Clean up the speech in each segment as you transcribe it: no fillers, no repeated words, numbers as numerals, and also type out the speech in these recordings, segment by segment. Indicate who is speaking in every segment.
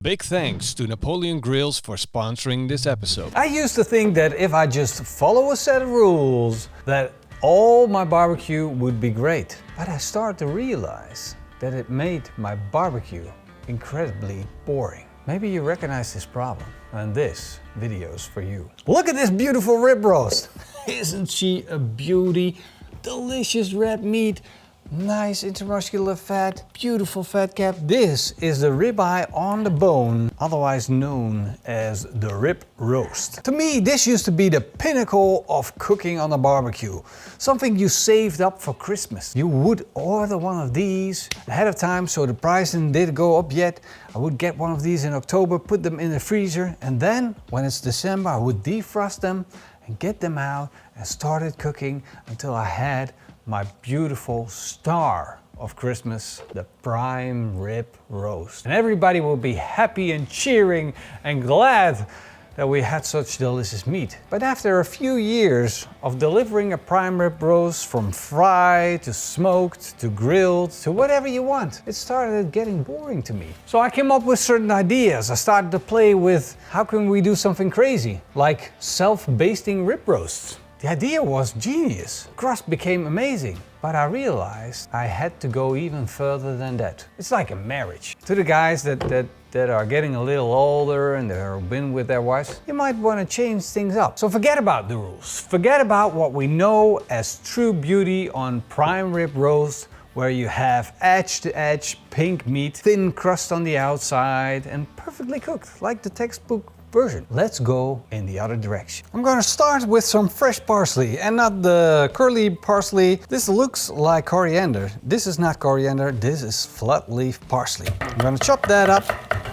Speaker 1: Big thanks to Napoleon Grills for sponsoring this episode.
Speaker 2: I used to think that if I just follow a set of rules, that all my barbecue would be great. But I started to realize that it made my barbecue incredibly boring. Maybe you recognize this problem, and this video is for you. Look at this beautiful rib roast. Isn't she a beauty? Delicious red meat, nice intermuscular fat, beautiful fat cap. This is the ribeye on the bone, otherwise known as the rib roast. To me, this used to be the pinnacle of cooking on a barbecue. Something you saved up for Christmas. You would order one of these ahead of time, so the price didn't go up yet. I would get one of these in October, put them in the freezer, and then when it's December, I would defrost them and get them out and started cooking until I had my beautiful star of Christmas, the prime rib roast. And everybody will be happy and cheering and glad that we had such delicious meat. But after a few years of delivering a prime rib roast, from fried to smoked to grilled to whatever you want, it started getting boring to me. So I came up with certain ideas. I started to play with how can we do something crazy, like self-basting rib roasts. The idea was genius. Crust became amazing, but I realized I had to go even further than that. It's like a marriage. To the guys that are getting a little older and they've been with their wives, you might want to change things up. So forget about the rules. Forget about what we know as true beauty on prime rib roast, where you have edge-to-edge pink meat, thin crust on the outside, and perfectly cooked, like the textbook version. Let's go in the other direction. I'm gonna start with some fresh parsley, and not the curly parsley. This looks like coriander. This is not coriander, this is flat leaf parsley. I'm gonna chop that up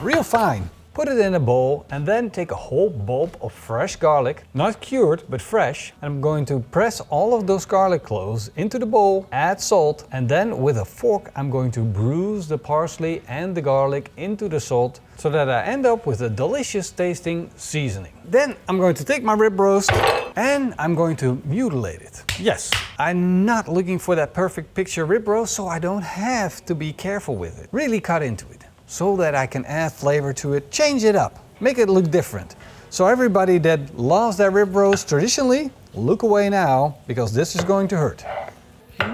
Speaker 2: real fine. Put it in a bowl and then take a whole bulb of fresh garlic, not cured but fresh. And I'm going to press all of those garlic cloves into the bowl, add salt, and then with a fork I'm going to bruise the parsley and the garlic into the salt so that I end up with a delicious tasting seasoning. Then I'm going to take my rib roast and I'm going to mutilate it. Yes, I'm not looking for that perfect picture rib roast, so I don't have to be careful with it. Really cut into it, so that I can add flavor to it, change it up, make it look different. So everybody that loves their rib roast traditionally, look away now, because this is going to hurt.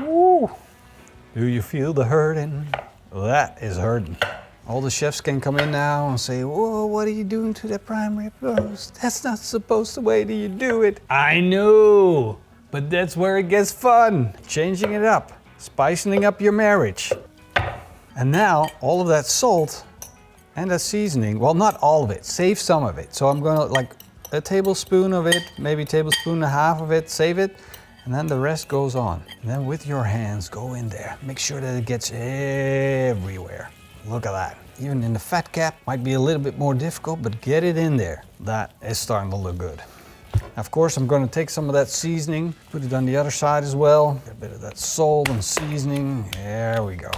Speaker 2: Woo. Do you feel the hurting? That is hurting. All the chefs can come in now and say, whoa, what are you doing to that prime rib roast? That's not supposed the way that you do it. I know, but that's where it gets fun. Changing it up, spicing up your marriage. And now all of that salt and that seasoning, well, not all of it, save some of it. So I'm gonna like a tablespoon of it, maybe a tablespoon and a half of it, save it, and then the rest goes on. And then with your hands, go in there. Make sure that it gets everywhere. Look at that. Even in the fat cap, might be a little bit more difficult, but get it in there. That is starting to look good. Of course, I'm going to take some of that seasoning, put it on the other side as well. Get a bit of that salt and seasoning. There we go.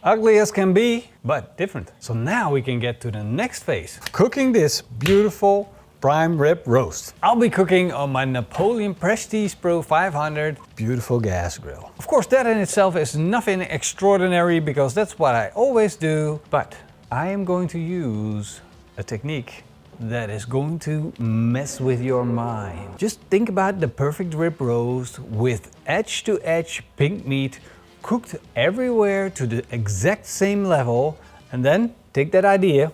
Speaker 2: Ugly as can be, but different. So now we can get to the next phase. Cooking this beautiful prime rib roast. I'll be cooking on my Napoleon Prestige Pro 500 beautiful gas grill. Of course, that in itself is nothing extraordinary because that's what I always do, but I am going to use a technique that is going to mess with your mind. Just think about the perfect rib roast with edge-to-edge pink meat, cooked everywhere to the exact same level, and then take that idea,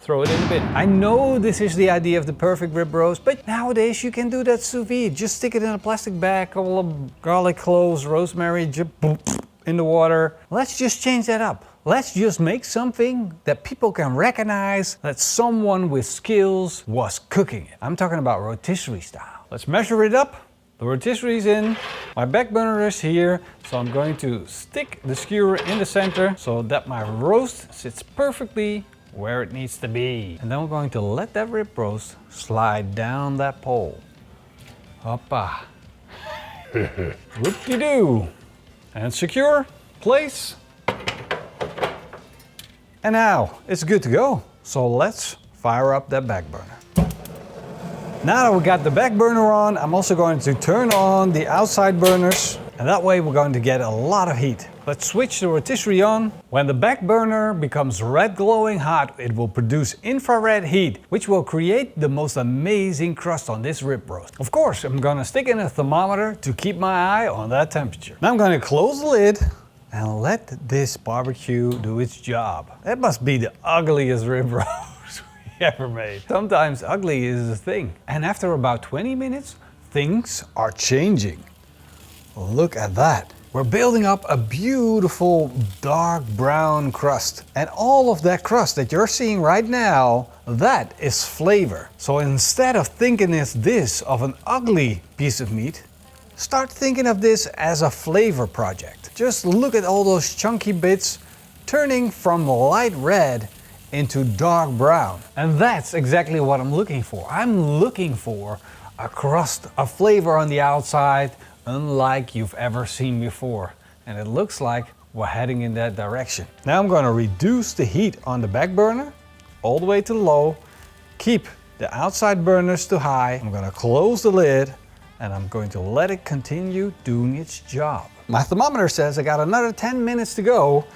Speaker 2: throw it in the bin. I know this is the idea of the perfect rib roast, but nowadays you can do that sous vide. Just stick it in a plastic bag, couple of garlic cloves, rosemary, in the water. Let's just change that up. Let's just make something that people can recognize that someone with skills was cooking it. I'm talking about rotisserie style. Let's measure it up. The rotisserie is in, my back burner is here, so I'm going to stick the skewer in the center so that my roast sits perfectly where it needs to be. And then we're going to let that rib roast slide down that pole. Hoppa. Whoop-de-doo. And secure, place. And now it's good to go. So let's fire up that back burner. Now that we got the back burner on, I'm also going to turn on the outside burners And that way we're going to get a lot of heat. Let's switch the rotisserie on. When the back burner becomes red glowing hot, it will produce infrared heat, which will create the most amazing crust on this rib roast. Of course, I'm gonna stick in a thermometer to keep my eye on that temperature. Now I'm gonna close the lid and let this barbecue do its job. That must be the ugliest rib roast we ever made. Sometimes ugly is a thing. And after about 20 minutes, things are changing. Look at that. We're building up a beautiful dark brown crust. And all of that crust that you're seeing right now, that is flavor. So instead of thinking this of an ugly piece of meat, start thinking of this as a flavor project. Just look at all those chunky bits turning from light red into dark brown. And that's exactly what I'm looking for. I'm looking for a crust, a flavor on the outside, unlike you've ever seen before. And it looks like we're heading in that direction. Now I'm going to reduce the heat on the back burner all the way to low, keep the outside burners to high. I'm going to close the lid and I'm going to let it continue doing its job. My thermometer says I got another 10 minutes to go,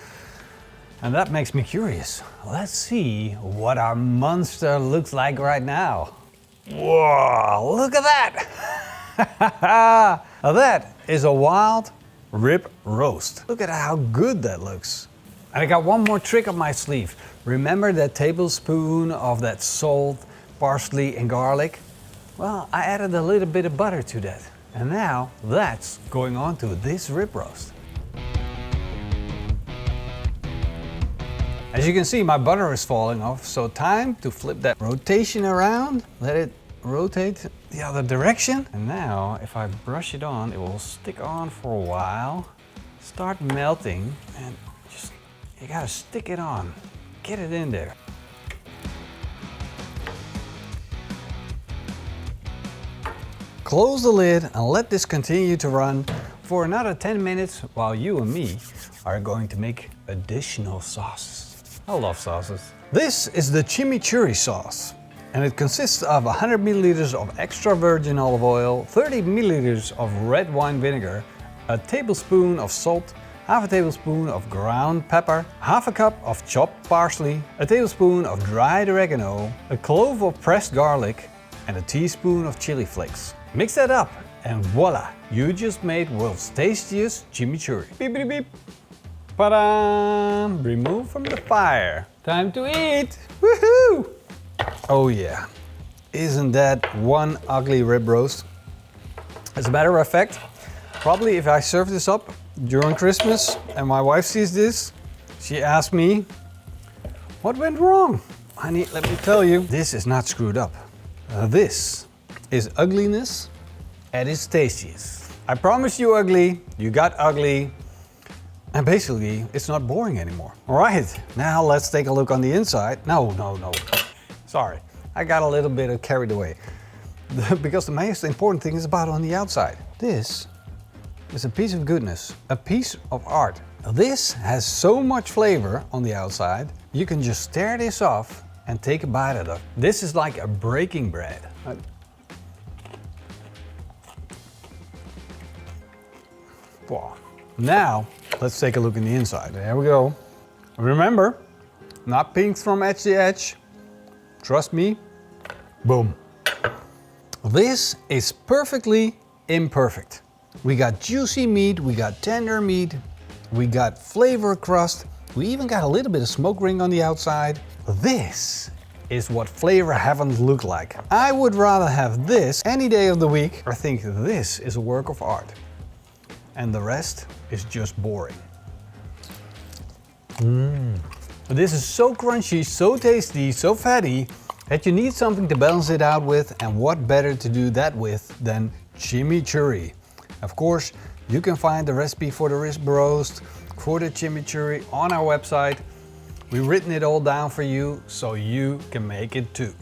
Speaker 2: and that makes me curious. Let's see what our monster looks like right now. Whoa, look at that! Now that is a wild rib roast. Look at how good that looks. And I got one more trick up my sleeve. Remember that tablespoon of that salt, parsley and garlic? Well, I added a little bit of butter to that. And now that's going on to this rib roast. As you can see, my butter is falling off, so time to flip that rotation around. Let it rotate the other direction. And now, if I brush it on, it will stick on for a while, start melting, and just, you gotta stick it on. Get it in there. Close the lid and let this continue to run for another 10 minutes while you and me are going to make additional sauces. I love sauces. This is the chimichurri sauce, and it consists of 100 milliliters of extra virgin olive oil, 30 milliliters of red wine vinegar, a tablespoon of salt, half a tablespoon of ground pepper, half a cup of chopped parsley, a tablespoon of dried oregano, a clove of pressed garlic, and a teaspoon of chili flakes. Mix that up and voila, you just made world's tastiest chimichurri. Beep beep beep. Ta-da! Remove from the fire. Time to eat! Woohoo! Oh yeah, isn't that one ugly rib roast? As a matter of fact, probably if I serve this up during Christmas and my wife sees this, she asks me, what went wrong? Honey, let me tell you, this is not screwed up. This is ugliness at its tastiest. I promise you ugly, you got ugly, and basically it's not boring anymore. All right, now let's take a look on the inside. No. Sorry, I got a little bit carried away. Because the most important thing is about on the outside. This is a piece of goodness, a piece of art. This has so much flavor on the outside, you can just tear this off and take a bite of it. This is like a breaking bread. Wow. Now, let's take a look in the inside. There we go. Remember, not pink from edge to edge. Trust me. Boom. This is perfectly imperfect. We got juicy meat, we got tender meat, we got flavor crust, we even got a little bit of smoke ring on the outside. This is what flavor heaven look like. I would rather have this any day of the week. I think this is a work of art. And the rest is just boring. This is so crunchy, so tasty, so fatty that you need something to balance it out with, and what better to do that with than chimichurri. Of course, you can find the recipe for the ribroast, for the chimichurri on our website. We've written it all down for you so you can make it too.